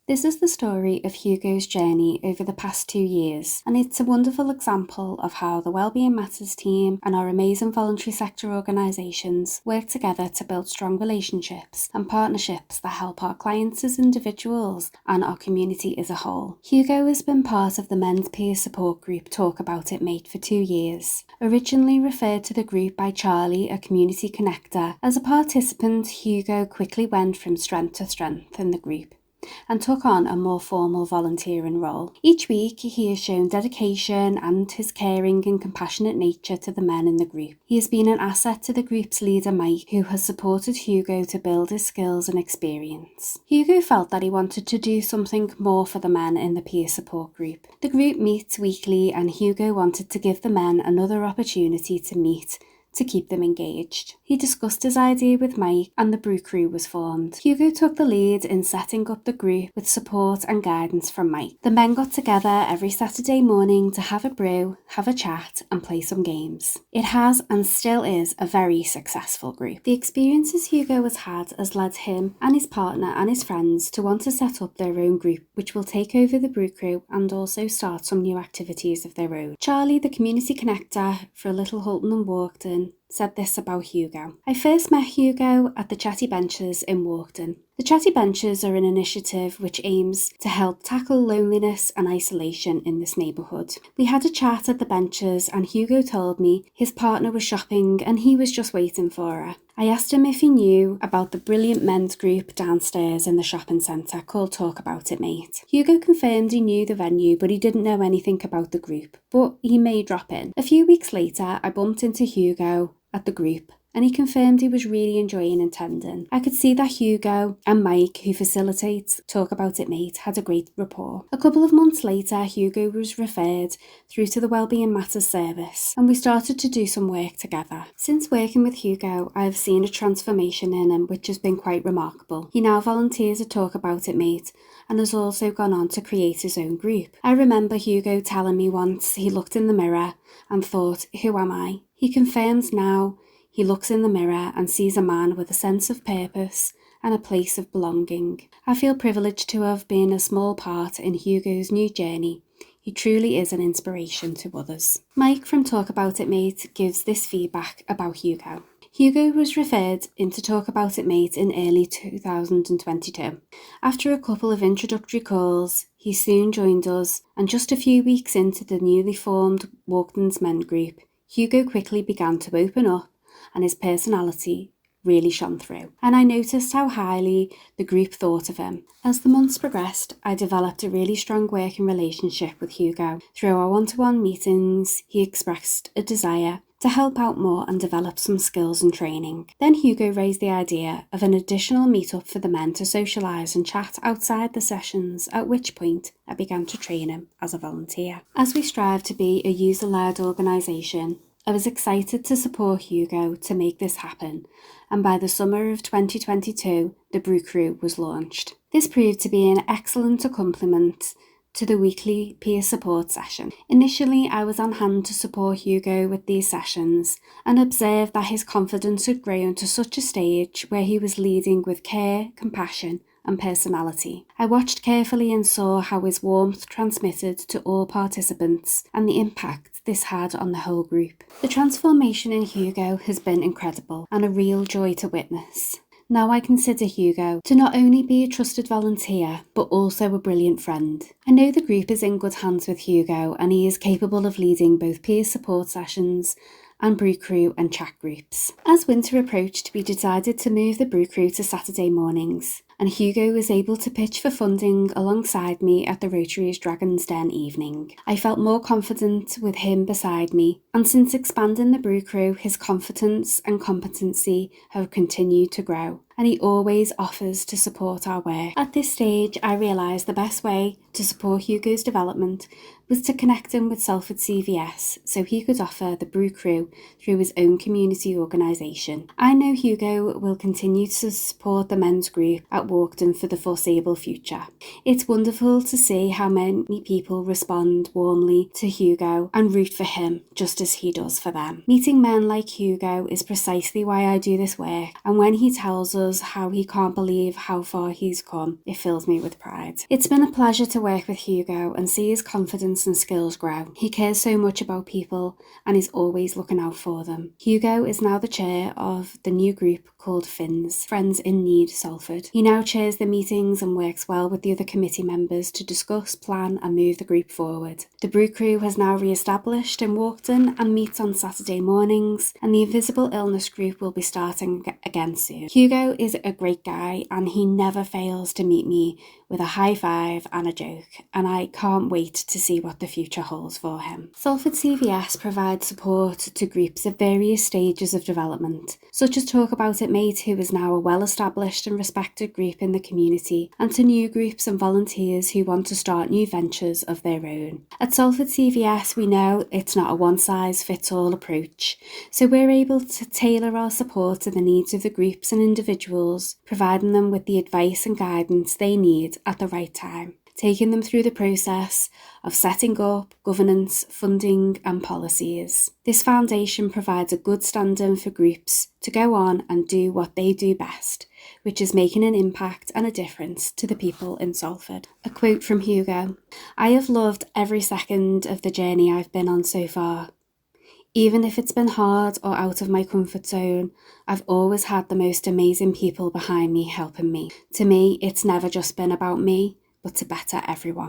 This is the story of Hugo's journey over the past 2 years, and it's a wonderful example of how the Wellbeing Matters team and our amazing voluntary sector organisations work together to build strong relationships and partnerships that help our clients as individuals and our community as a whole. Hugo has been part of the men's peer support group Talk About It Mate for 2 years. Originally referred to the group by Charlie, a community connector, as a participant, Hugo quickly went from strength to strength in the group and took on a more formal volunteering role. Each week, he has shown dedication and his caring and compassionate nature to the men in the group. He has been an asset to the group's leader, Mike, who has supported Hugo to build his skills and experience. Hugo felt that he wanted to do something more for the men in the peer support group. The group meets weekly, and Hugo wanted to give the men another opportunity to meet to keep them engaged. He discussed his idea with Mike and the brew crew was formed. Hugo took the lead in setting up the group with support and guidance from Mike. The men got together every Saturday morning to have a brew, have a chat and play some games. It has and still is a very successful group. The experiences Hugo has led him and his partner and his friends to want to set up their own group, which will take over the brew crew and also start some new activities of their own. Charlie, the community connector for Little Hulton and Walkden, said this about Hugo. I first met Hugo at the Chatty Benches in Walkden. The Chatty Benches are an initiative which aims to help tackle loneliness and isolation in this neighbourhood. We had a chat at the benches and Hugo told me his partner was shopping and he was just waiting for her. I asked him if he knew about the brilliant men's group downstairs in the shopping centre called Talk About It Mate. Hugo confirmed he knew the venue, but he didn't know anything about the group, but he may drop in. A few weeks later, I bumped into Hugo at the group, and he confirmed he was really enjoying attending. I could see that Hugo and Mike, who facilitates Talk About It Mate, had a great rapport. A couple of months later, Hugo was referred through to the Wellbeing Matters service, and we started to do some work together. Since working with Hugo, I have seen a transformation in him which has been quite remarkable. He now volunteers at Talk About It Mate and has also gone on to create his own group. I remember Hugo telling me once he looked in the mirror and thought, who am I? He confirms now he looks in the mirror and sees a man with a sense of purpose and a place of belonging. I feel privileged to have been a small part in Hugo's new journey. He truly is an inspiration to others. Mike from Talk About It Mate gives this feedback about Hugo. Hugo was referred into Talk About It Mate in early 2022. After a couple of introductory calls, he soon joined us, and just a few weeks into the newly formed Walkden's Men group, Hugo quickly began to open up and his personality really shone through. And I noticed how highly the group thought of him. As the months progressed, I developed a really strong working relationship with Hugo. Through our one-to-one meetings, he expressed a desire to help out more and develop some skills and training. Then Hugo raised the idea of an additional meet-up for the men to socialise and chat outside the sessions, at which point I began to train him as a volunteer. As we strive to be a user-led organisation, I was excited to support Hugo to make this happen, and by the summer of 2022, the Brew Crew was launched. This proved to be an excellent accompaniment to the weekly peer support session. Initially, I was on hand to support Hugo with these sessions and observed that his confidence had grown to such a stage where he was leading with care, compassion, and personality. I watched carefully and saw how his warmth transmitted to all participants and the impact this had on the whole group. The transformation in Hugo has been incredible and a real joy to witness. Now I consider Hugo to not only be a trusted volunteer, but also a brilliant friend. I know the group is in good hands with Hugo and he is capable of leading both peer support sessions and brew crew and chat groups. As winter approached, we decided to move the brew crew to Saturday mornings, and Hugo was able to pitch for funding alongside me at the Rotary's Dragon's Den evening. I felt more confident with him beside me, and since expanding the brew crew, his confidence and competency have continued to grow, and he always offers to support our work. At this stage, I realised the best way to support Hugo's development was to connect him with Salford CVS so he could offer the Brew Crew through his own community organisation. I know Hugo will continue to support the men's group at Walkden for the foreseeable future. It's wonderful to see how many people respond warmly to Hugo and root for him just as he does for them. Meeting men like Hugo is precisely why I do this work, and when he tells us how he can't believe how far he's come, it fills me with pride. It's been a pleasure to work with Hugo and see his confidence and skills grow. He cares so much about people and is always looking out for them. Hugo is now the chair of the new group called FINS, Friends in Need Salford. He now chairs the meetings and works well with the other committee members to discuss, plan and move the group forward. The Brew Crew has now re-established in Walkden and meets on Saturday mornings, and the Invisible Illness group will be starting again soon. Hugo is a great guy and he never fails to meet me with a high five and a joke, and I can't wait to see what the future holds for him. Salford CVS provides support to groups at various stages of development, such as Talk About It Mate, who is now a well-established and respected group in the community, and to new groups and volunteers who want to start new ventures of their own. At Salford CVS, we know it's not a one-size-fits-all approach, so we're able to tailor our support to the needs of the groups and individuals, providing them with the advice and guidance they need at the right time, taking them through the process of setting up governance, funding and policies. This foundation provides a good stand-in for groups to go on and do what they do best, which is making an impact and a difference to the people in Salford. A quote from Hugo: "I have loved every second of the journey I've been on so far. Even if it's been hard or out of my comfort zone, I've always had the most amazing people behind me helping me. To me, it's never just been about me, but to better everyone."